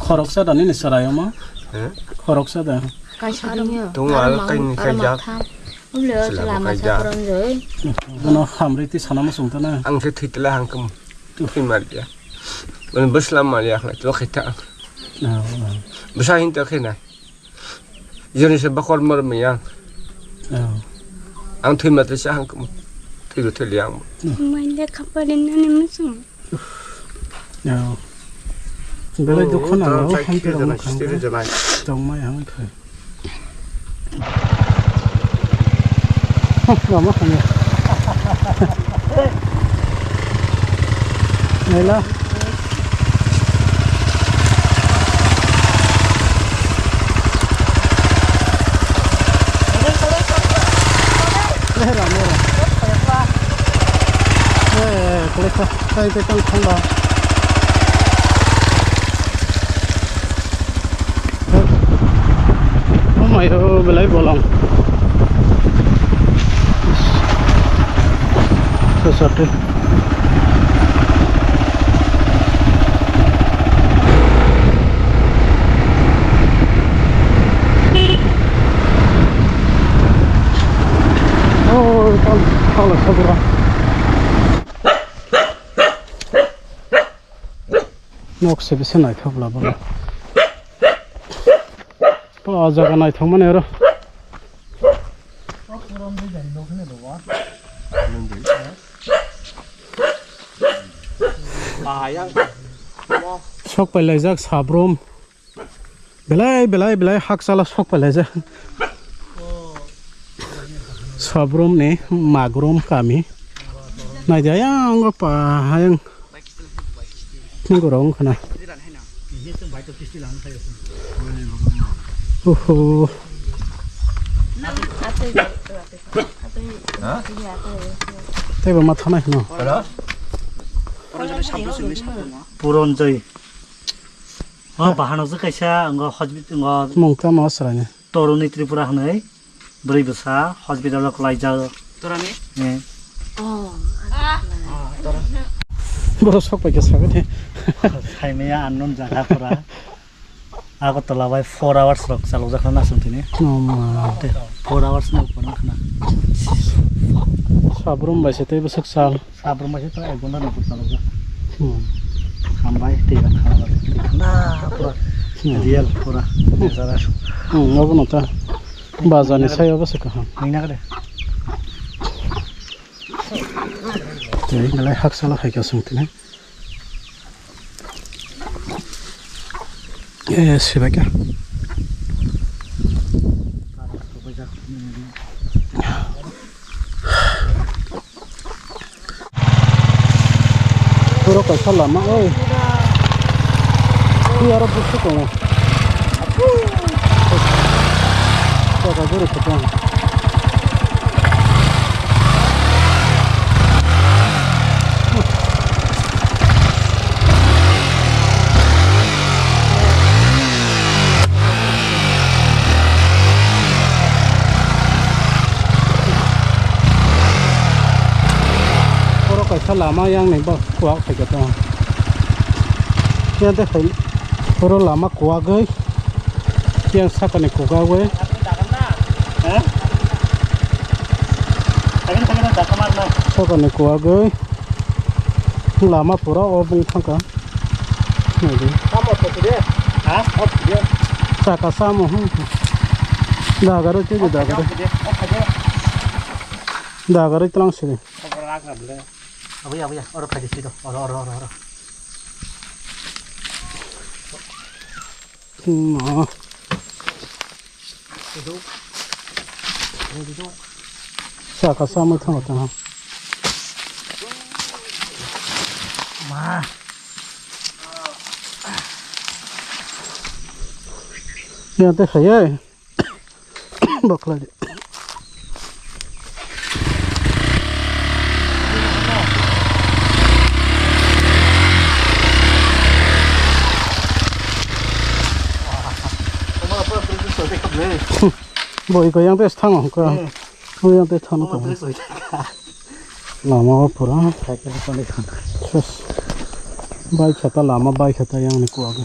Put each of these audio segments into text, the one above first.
khorok sa dan ini sarai ma khorok sa dan cây sao đâu đúng là cây cây giá không lừa sẽ làm mà sao còn rồi nó hamri ti sana ma sung ta na ang thịt là hàng cầm phim mà đi mình bớt làm mà đi lại cho khách ta bớt sao hiện tại khi này giờ này sẽ bắt con mơ mình ang thuyền mà tới sẽ hàng cầm thì được thời gian mình để khắp bên này mới xong bây giờ con nào nó không được nó không trong mấy hàng thôi làm mất không này là đây là mua đây cái tăng không đó mày phải lấy bộ lòng sốt đi ôi tao là sao vậy nóc sẽ bị này không là bao bao giờ cái này thông mà nè rồi sốc phải lấy rác sạp rôm belai hắc sala sốc phải lấy rác sạp rôm này mag rôm kami này dia yang apa yang ni gorong kana thế mà mặt này nó 부런저이 바하노즈 카이샤 응거 허즈비 응거 몽타 마스라네 토로니 트리푸라 하네 브리브사 허즈비달로 클라이자 토라니 네 뭐 속밖에 사거든 사이메야 안논 자가프라 아고 떨라바이 4 hours 럭 살로자 하나 something 엄마 4 hours 나 उपना खाना sabrum baise te besok sal sabrum baise to 1 घंटा न पुछा लोग हम भाई तेरा खाना ना पूरा रियल पूरा जरा अब न त बाजाने छै अब से कहाँ मिना करे त्यही मलाई हाक्सला खाइका सुन्थिने ए सेवा क्या Puro ka lama oi. Iya ro busu ko. Ko ka guru ko tan. Puro ka lama yang ni ba kuak phải cái đó. Hiện tại phải puro lama kuak ơi. Yang sắc cái này kuak ơi. Sắc cái này kuak ơi. Lama pura obung thang ka. Này đi. Kamu apa tu dia? Hah? Apa dia? Saka samo. Dagaro chứ dagaro. Dagaro telang sini. Apa ya? Orang pergi situ. Orang. Mà. Saka samo thang ka ha. Ma. Yang teh saya bakal aja. Bồi cái yang teh thang không cơ, bồi yang teh thang nó cũng. Lama pura. Saya kira kau ni kan. Terus baik kata lama baik kata yang ni kuat.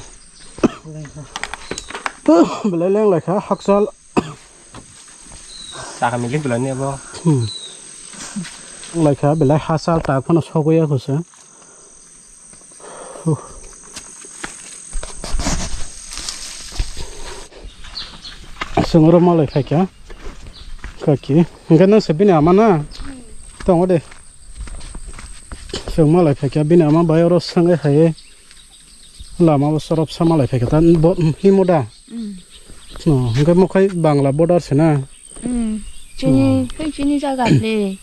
Belai leng lại khá hắc sal. Sa kami lip bulan ni apa? Lại khá belai hắc sal tak pun sok ya khusus. Sengoro malah khai kya? Kaki, enggak nang sebini amana. Tunggu deh. Seng malah khai kya bini ama bayar os sangai khai. Lama sorop sama malah khai kya. Bot himoda. No, enggak mau khai Bangla border sana. Sini jaga le.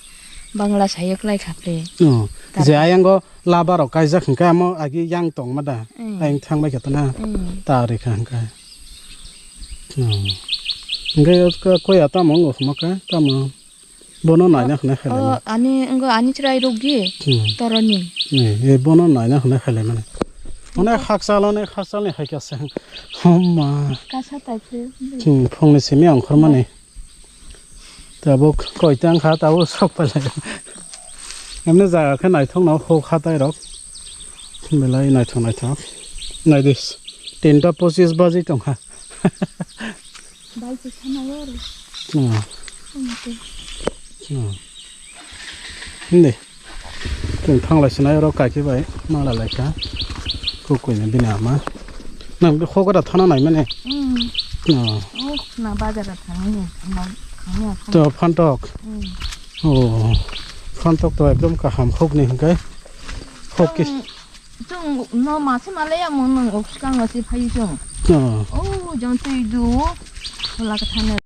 Bangla saya kelai kaple. No, jadi yang go labar ok kaisa enggak mau agi yang tong mada. Yang thang baik kata na. Tarik enggak. No. Enggak kau ya tamu nggak makan tamu bono nanya kena khele. Ani cerai rugi. Toroni. Nih, bono nanya kena khele mana. Mana hak salon ni hak asing. Homa. Kasa tapi. Phone simi ang khorma ni. Tapi kau itu khá tahu sok pala. Em nói giờ cái này thông nó khô khá tay đó. Mình lấy này thông này this. Tiền đó posis bazi trong ha. Baik sana yor. Ini, chúng thang lại xin rồi cái vậy mà là lại cả, cô quỷ này bên nào mà, nằm cái khô cái đặt thang này mà này, Na bazar thang ni, na. cho phan tóc, phan tóc tôi em cả hàm khúc này cái, khúc cái, 좀 너 마스말레야 먹는 옥시간 것이 파이죠. 전투이도 올라가 타네.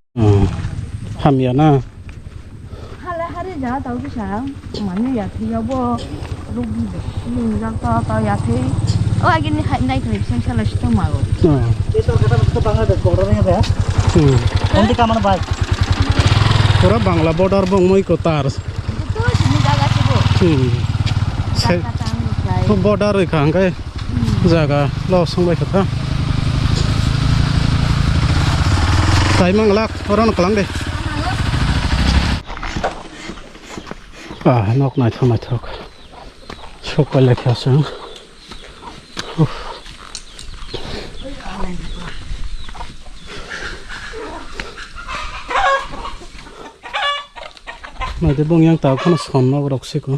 hàm na, 하레자 다우샤. 만nya 여보 로기도. 이거 야테. 아기니 나이 그립 생살을 시켜 마고. Itu kita bangla deh korornya deh. Nanti kamar baik. Pura Bangla border bang moi kotar. Itu sini jaga sih, Bu. Border rồi khang cái, jaga lo xong baik kata. Tay mang lak orang kelang deh. Nok này thôi. Chọc cái này kia sang. Này thì bông yang tao con sòn nó độc xích quá.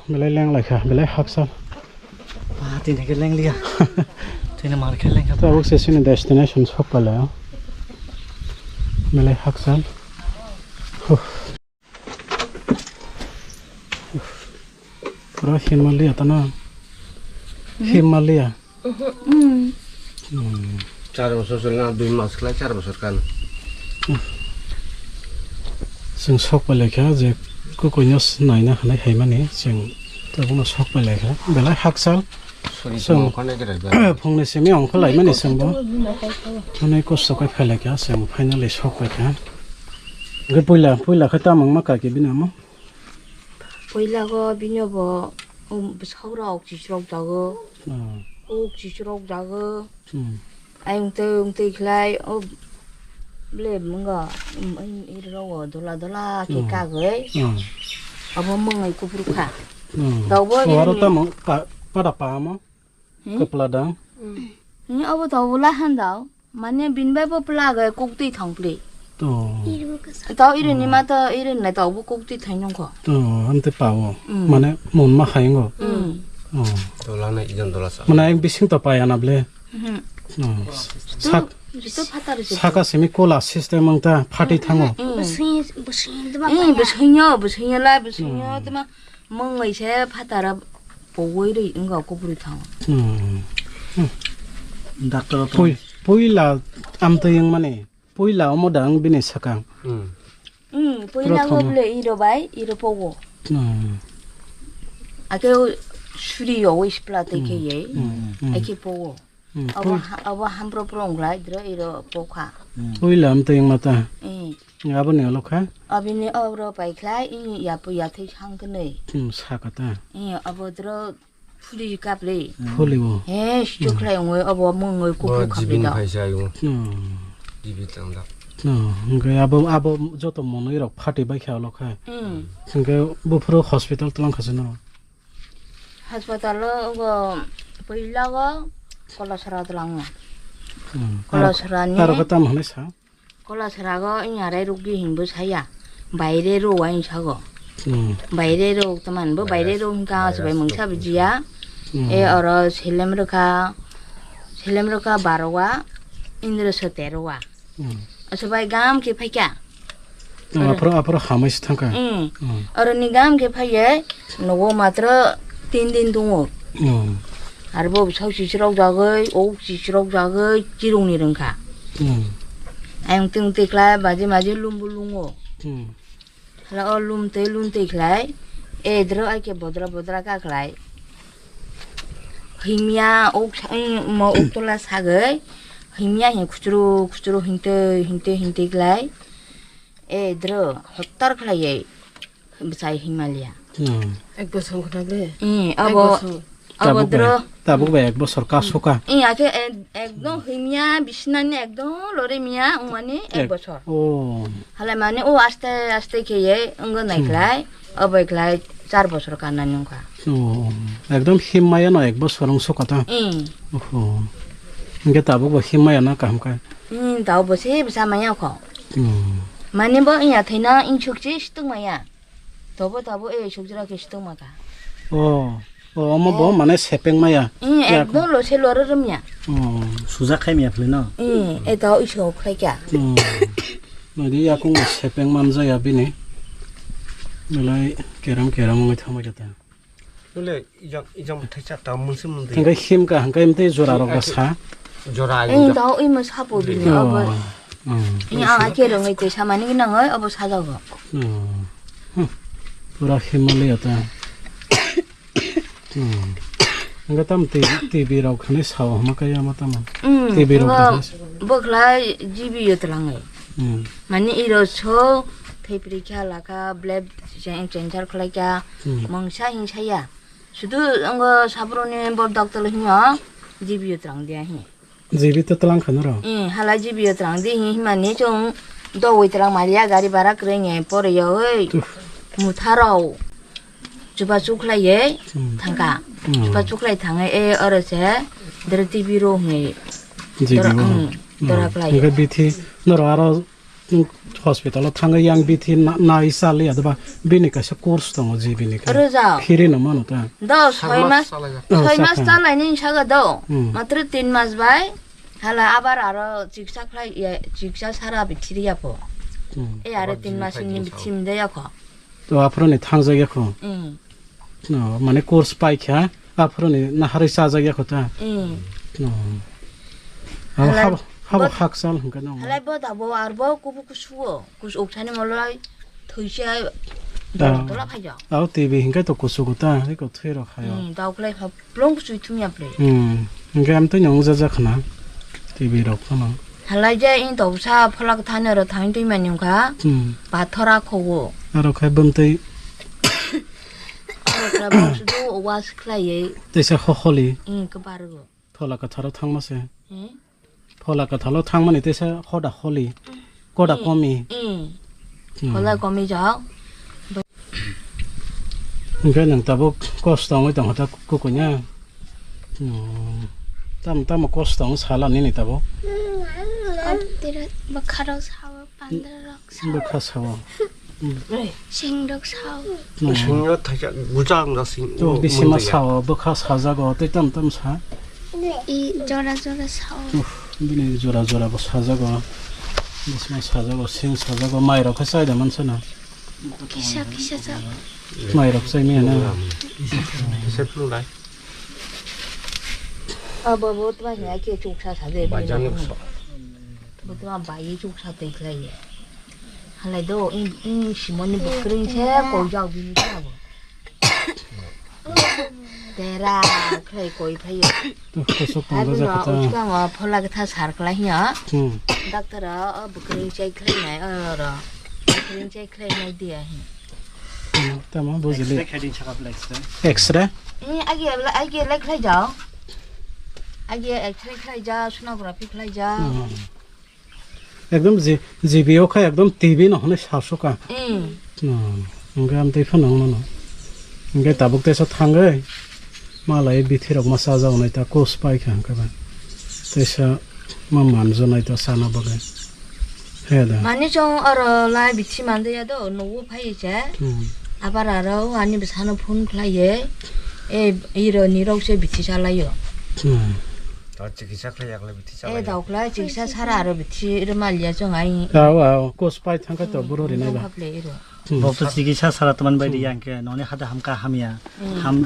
Mình lấy leng lại cả, mình lấy hắc sao? Tin cái leng lia. Tin mà cái leng. Tao bước xin destination chọc cái này. Mình lấy hắc sao? Pura Himalaya tanah. Himalaya. 4 bosor sudah 2 mas kelai 4 bosor kan. Sing sok balik ya, je kau nyos naina kena hema ni, sing terus sok balik ya. Belai hak sal. Sing mana kira? Phone ni semi ang kau mana sing bo. Mana kau sok kai balik ya, sing finally sok balik ya. Gue puila kita mang makai ke bina mang. 보일라고 비녀버 서울아 옥지시럽다고 옥지시럽다고 웅떼 클라이 블레 뭔가 이러고 돌라 기까게 아버 멍이 꾸부르카 더버 Suara tamu pada pama ke peladang. 아버 더불라 한다 만에 빈베버 플라가 꼭띠 탕플리 tao irin ni mata irin này tao bố cục thì thành nông khó. Anh tự bảo mà này muốn mà hay ngô. Dolar này ijan dolar sa. Mà này anh biết sinh tập bài anh able. Saka semi cola system ang ta party thango. Bớshinyo lại bớshinyo mà mong người sẽ phát ra bố đi ứng vào cục bự thằng. Doctor Pui là am tây yang mana? Pui là ông đang bên sakang. Pui là có bলে 이러 bai 이러 보고. cái 술이 요거 싶라 되게 예. 이렇게 보고. 아버 한 프로프롱 라이 들어 이러 보카. Pui là am tây yang mata. Ngapa ni alok ha? 아비니 어로 bai 클라이 이 야부 야태 한 거네. Sakata. 아버 들어 풀이 값래. Puli wo. 시쪽 클라이 왜 아버 멍을 Bo 꼭 jibin 갑니다. paisa yung. Jibin tangda. Enggak abo joto mono irok party bai khao lok ha. Enggak bufro hospital tulang khasino. 하스파탈로 그 보일라가 콜라스라들랑 콜라스라니 Aro ka tam hane sa. 콜라스라가 이 아래 로기 힘부 사야 바이레로 와인 사고 바이레로 때만 뭐 바이레로 그러니까 저의 멍차비지야 에 어러 셀렘르카 바로와 인드르서 데로와 어서바이 감 기파이야 Apro hamais thangka. 어른이 감 기파이에 노고 마트로 딘딘 동호 아르보 서시시록 작의 옥시시록 작의 지롱이른가 anh từng tịch lại bà chỉ mà chỉ lùm bù lùm ngô là lùm tịch lại đứa ai kia bớt ra các lại hình nha ốc mà ốc tôi là sao cái hình nha hình kuchuru hình tịch lại đứa hot tar lại vậy besai Himalaya ek bosong kena deh abo đứa Tabuk ba ek bosor ka soka. আগে একদম হিমিয়া বিছনানি একদম লরে মিয়া মানে এক বছর হালে মানে ও আস্তে আস্তে খেয়ে অঙ্গ নাইখলাই অবৈখলাই 4 বছর কান্নানি অঙ্কা Ekdom himaya no ek bosor ng soka ta. Nge tabuk ba himaya na kam ka. দাও বসে বিসা মায়া খ মানে ব ইয়া থাইনা ইন ছুকছি সিতং মায়া তবো এ ছুকজরা কে সিতং মাকা Oma bo mane sepeng maya. একদম লছে লররমিয়া Suza khai mia phule no. এ দাও ইসো খাইকা Nadi yakung sepeng manza ya bini. Nalai keram ngai thama jata. 원래 이장 못했자 다 무슨 문제 Hangkai him ka hangkai mte jora ro ka sa. 조라 দাও ইমো সাপবিনি অব 이 아게 렁이 때 사만이 그냥 어버 사자고 Pura Himalaya ta. Hangkai tam TV ro khane saw ma kaya mata ma. TV ro ka. bokla jibi yotlangai mani iro so 테이프리카 라카 블랙 젠잘 클라이카 멍샤 hin샤야 수도 응거 사브로니 볼 닥터로 히냐 지비요 트랑데 히 Jibi to tlang khanaro. 할라 지비요 트랑데 히 히마니 좀 도위트랑 말이야 가리 바라 그래냐 버려요 무타라오 주바 초클라예 당가 주바 초클라이 당에 에 어르세 들 TV로 해 Jibi. Hangkai bithi noro aro hospital thanga yang bithi na isali adaba bini ka sa course tong jibi ni ka. 어르자 Khiri na mano ta. 너 서이마스 달라니 샤가도 마트르 3마스 바이 할라 아바라 알아 직사클라이 직사 사라 비티리야포 에 아래 3마스 니 비팀데야 거 To apro ni thang jagya kho. No mane course pai kha apro ni na hari sa jagya kho ta. No. Haba hak sal hangka no. 할라 보다 뭐 알보 꾸부꾸 수어 꾸스 옥차니 몰라이 더이샤 돌아 파죠 Au TV hingkai to kusugu ta ri ko thero khayo. 다우클라이 파 블롱 수이 투미야 플레이 Hingkai am to nyong jaja khana. TV ro khana. 할라 이제 인 도사 폴락 타네로 타인들만 용가 바터라 코고 Aro khai bumtai 그라 보스도 오와스클라이 tesa hoholi 그 바르고 thola ka tharo thangma se. 응 Thola ka thalo thangma ni tesa hoda holi. Koda komi. 콜라 거미죠 Hingkai nang tabuk cost tong tong hata kukunya. Tam cost tong sala ni tabo. 엎드려 뭐 가루 사와 반드럭 사와 Bekha sawa. 생력 사와 생각 타자 무장 같은 To bisima sawa bekha sajago te tam sa. 이 저라 사와 Bini jora bo sajago. Bisima sajago sing sajago mai ro kha sai da man sana. 기샤 Mai ro sai mi na. 세플라이 뭐 또한 이렇게 족사 사대 맞아요 뭐또한 바이 족사 돼 그래 할래도 이 시몬이 뭐 그런 새 고자 비니라고 데라 그래 고이 파요 To khosok tong 아주 jaja 나 kha ta. 어디가 뭐 폴라게 타 살클라히야 Hmm. 닥터라 뭐 그런 새 그래 어라 그런 새 그래 나이디야 Tama bujili. Heading check up like that. X-ray. 아기 렉라이자 아기 엑스레이 클라이자 소노그래피 클라이자 Ekdom GBO kha ekdom TV no hone sasoka. No. Hingkai am te phano no. Hingkai tabuk te sa thangai. मालाय बिथिरक मा साजावनाय ता कोस पाइ खां का तेसा मा मानजनाय ता साना बगे हे दा 많이 좀 얼어 라 비치 만들어도 노고 파이제 아바라로 아니 사는 폰 클라예 에 이런 이렇게 비치 잘라요 더 지기작을 약을 비티 에 다클라 직사 살아로 비치 이런 말이야 좀 아이 아와 코스 파이 탕가 또 부러리네 봐 বক্ত চিকিৎসা ছাড়া তোমার বাইরে ইয়াঙ্কে ননে হাতে হামকা হামিয়া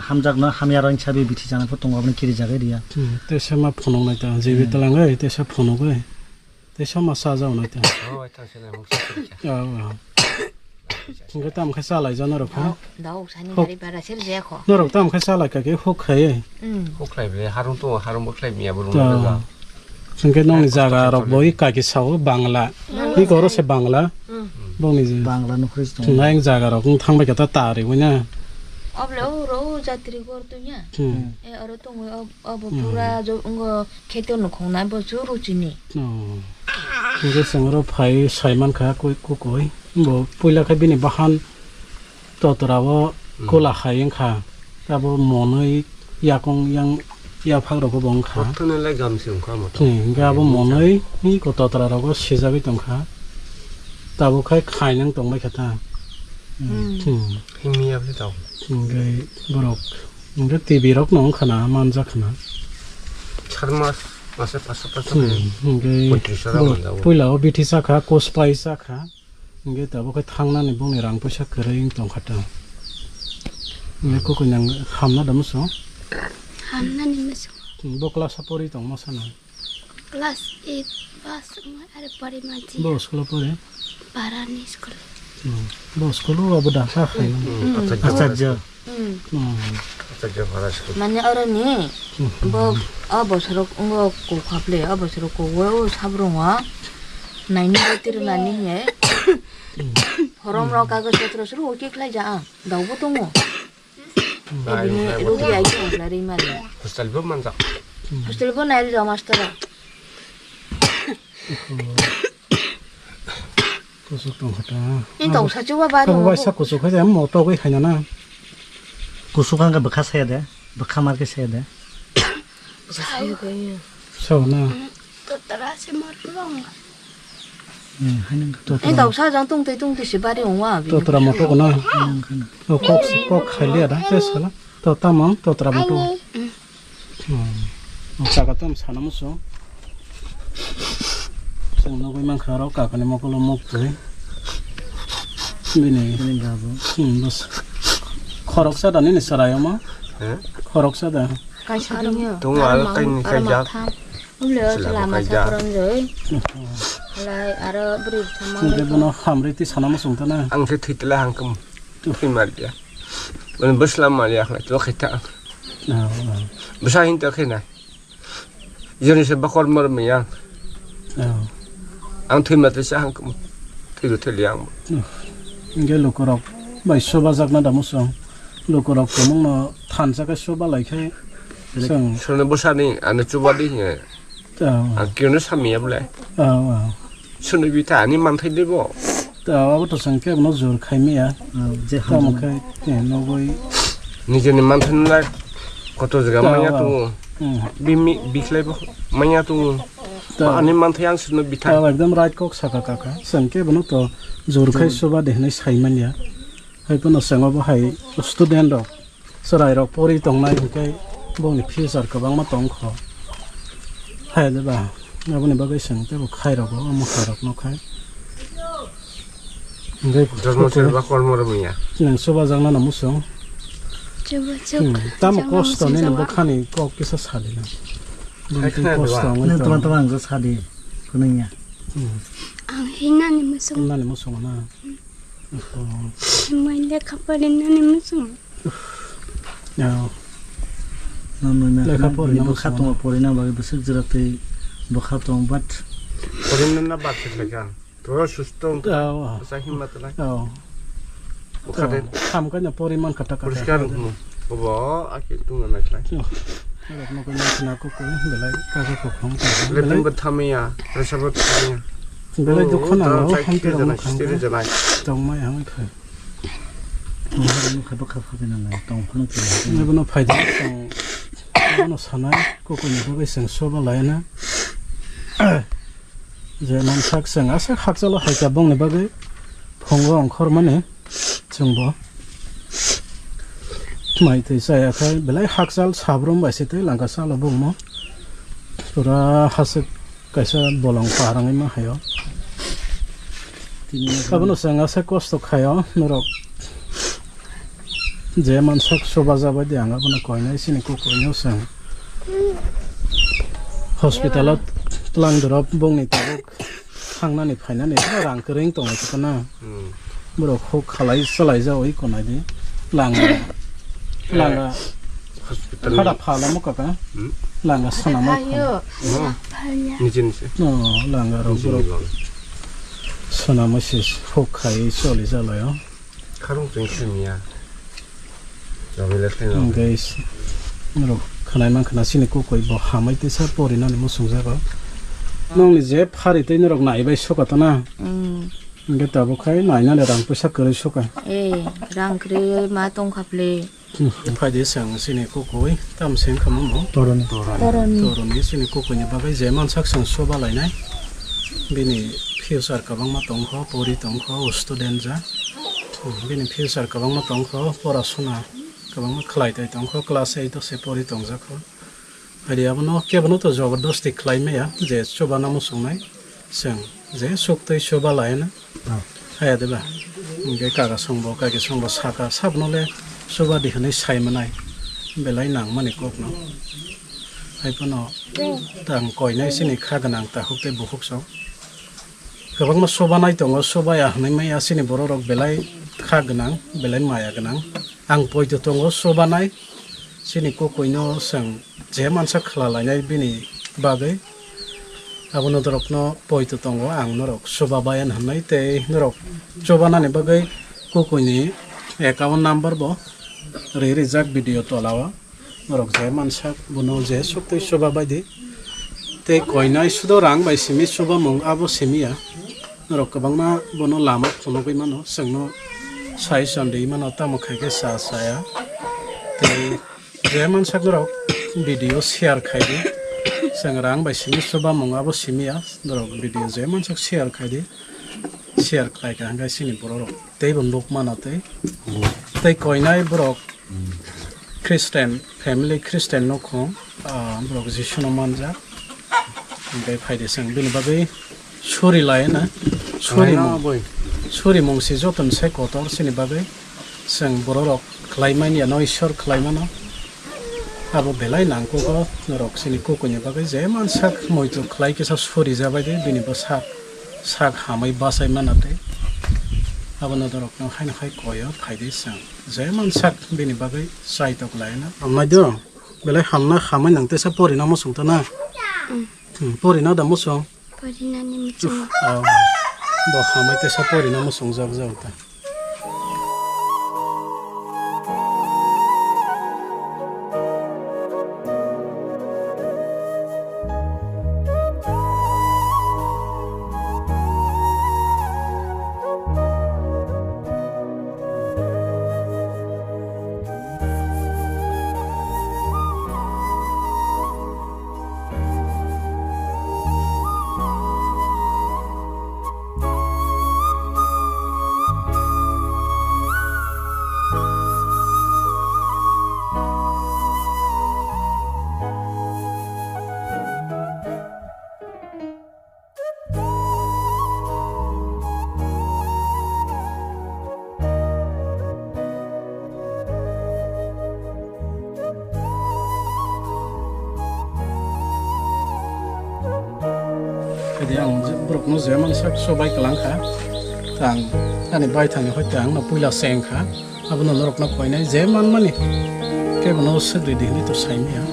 হামজাক ন হামিয়া রং ছাবি বিথি জানা পতঙ্গ আপনি কিরি জাগে দিয়া तेसा मा फनंनाय ता जेबि तलाङै तेसा फनगै तेसा मा साजावनाय ता 이거 땀 살아야 잖아 렇고 나 옥산이 다리 바라 세르제코 너럭 땀 살아야 그게 혹해 혹클라이 하루 또 하루 먹클라이 미야 부르는 संके नंनि जागा रक बय काकी साव बांला नि गरो से बांला बंनि বাংলা নখরি नाय जागा रक थांबाय कता तारे वना अबलो जात्रि गर्दुnya ए अरु त अब पुरा जो खेतन खोना बजु रुचिनी 이게 생으로 파이 사이만 가 कोई 뭐 पहिला खा बिनि बहान ततराव कोला खायं खा ताबो मनै याकं yang या फाग्रको बंखा 어떤래 감시용 가 뭐. गाबो मनै नि को ततराव सेजाबि तंखा ताबो खाय खायनं तंबाय खता 힘이야 그래도. ngay borok ngay TV rok nong khana manja khana 차르마스 마세 파스파스. ngay puila biti sakha kospai sakha ngay tabo ka thangna ni bong ni rang paisa kering tong khata ngay ko kunyang hamna damso 하나님 무슨 bokla sapori tong masana 클래스 8 바스 아래 버리마지 bo skolo pore 바라니 스쿨 bo skolo abuda sa khaina Acharya 어떻게 말하시고. 만약 어른이 뭐 아버서로 거 갑래 아버서로 거 왜요 사브롱아 나이니 버티르 나니에 호롬로 가고 저트로스로 오케 클라자 나오고 동어 에비니 로디 아이고 클라리 말이야 호스텔 만자. 호스텔 거 나이를 더 마스터라 kusuk tong khata 이 동사 주와 바로 ka wai sa kusuk kha jam mo to goi khaina na কুসুকাঙ্গা বখা সায়া দে বখা মার্কে সায়া দে so na 또 따라서 머르롱 하는 거 이 동사 장 동대 시바리 온와 to tra mo to na ko khalia da se sala to tamam to tra mo to 자가 좀 사나무서 생나 거만 가러 가거니 먹으러 먹고 미네 하는 가보 버스 커럭사다니 살아요 뭐 예? 커럭사다 간시르냐 동알 까인 가자. 올려 살아마 사그런 저이 lại 알아 브리 근데 뭐 함리티 사나무서 온다나 앙세 티틀라 한금. 뚜fin 말이야. 뭐 버슬람 말이야. 또 기타. 무사힌 떡해나. 이전에서 바꿔 먹으면 안 틀면 시 한금. 틀도 틀리양. 이게 로코럭 bai soba jakna damuso lokorok tomongno thanjaka soba laikhe sing 저는 무사니 안 주바디 예. 아 기운을 삼이야 볼래. 수능 비타 아니 많다들고. ta to sangke no jor khaimia যে ta mokhe no goi 니제니 많다는 কত জায়গা মাইয়া তো বিমি বিখলাইব মাইয়া তো আনি মানথ yang সুন বিথা ta ekdam right kok saka kaka sangke bono to jor khai soba dehnai saimania hai pono sango bo hai student rok sarai rok pori tongnai kai boni future kabang ma tong kho hai de ba naboni bagai sangte bo khai rok mo kharok no khai ngai 저는 바 걸머르 미야 nang soba jangna na musong 쭈부쭈부 tam cost ne bo khani kok kisa salina cost 는 또만 또만 그 사디 그는야 히나님 무슨 nani musong na 뭐인데 가버리나님 무슨 ya 너는 내가 버리나 버카 동 버리나 봐 무슨 저렇게 버카 동 밭 버리는 나 바트가 더 수스톤 ya 사힘 맞다 oh 오카데 tham ka nya poriman kata kata पुरस्कार बोबो आके तुंगा नाखला no ko na ko ko belai ka ko khom ka लेकिन बथामिया रसबत थामिया belai dukhana no ham के जना स्थिर जना tong mai hang khai 뭐 버카 버카 버리나 동 하는 거 ne bono faida tong nó sana cô có nhiều cái sừng số bao lại nè giờ mình sắc sừng á sắc hắc cho nó hay cả bông này bao cái phong vong khor mà nè chung bo mày thì sai cái bên lại hắc sal sabrum vậy thì lang cái sal bông mà rồi hắc cái sao bolong parang ấy mà hay không các bạn sang á sắc cost khai á nó rồi giờ mình sắc số bao giờ bây giờ anh bạn coi này xin cô coi nhau sang hospital lang drop bông này tao hàng này phải này nó ràng cái ring tông này cái na bữa đó khô khai lại ra ấy còn này đi lang khá đập phá lắm một cái lang cái sana mấy như thế nó lang rồi bữa đó sana mấy xí khô khai xô lại ra lại á không tính chuyện nha rồi mình lấy cái nào guys rồi khana mang khana xin cô coi bỏ hàm ấy tới sao bồi nó nên mua sung ra có nông này dễ phá đi tới nó rồi nãy bây số cả tao na cái tao bốc khai nãy nó là đang pesa cười số cả đang kêu mà tông khắp lệ phải đi sang xin cô coi tam sen không muốn toron toron này xin cô coi nhà bà cái dễ mang sắc sang số ba lại này bên này phiêu sar cả băng mà tông khó bồi tông khó student ra bên này phiêu sar cả băng mà tông khó pora suna kabang maklay tayo tong ko class 8 to se pori tong zakho adi abano ke bano to jabardasti klay me ya je choba na mo sungnai sang je sok tai choba lai na ha de ba nge ka ga songbo ka ge songbo saka sabno le choba di khane sai manai belai nang mani kok no ai pano tang koi nai sini kha ga nang ta hok te bu hok so kabang ma choba nai tong choba ya nai mai asini boro rok belai kha ga nang belai maya ga nang ang poi to tongo soba nai sini ko koino sang je mansa khla lai nai bini bagai abono dorokno poi to tongo ang norok soba bayan hanai te norok soba na ne bagai ko koini account number bo re reject video to lawa norok je mansa bono je sokte soba bai de te koinai sudo rang bai simi soba mong abo simia norok kabangma bono lama khono bai mano sangno sai sandi mana tamo khai ke sa saya te jeman sakro video share khai di sangrang bai simi soba monga bo simia dro video jeman sak share khai di share khai ka ngai sini borok te bon lok mana te koinai borok Christian family Christian no khong borok jishono manja ngai phai de sang bin bagai suri lai na suri mo suri mongsi joton sai kotor sini bagai sang borok khlaimani no ishor khlaimano abo belai nangko ko norok sini ko konya bagai jeman sak moito khlai ke sa suri jabai de bini ba sak hamai basai manate abo no dorok no haina khai koyo phaide sang jeman sak bini bagai sai tok laina amai do belai hamna khamai nangte sa pori na mo sungta na pori na da mo sung pori na ni mo sung bo hamai te sa pori na mo sung jab ta jadi ang brok no zeman sak sobai kalang kha tang ani bai thang hoi tang no puila seng kha abono norok na koinai zeman mani ke bono se de ni to sai mi ha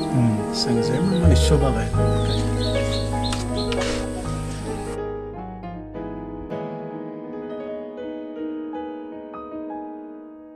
sang zeman mani soba bai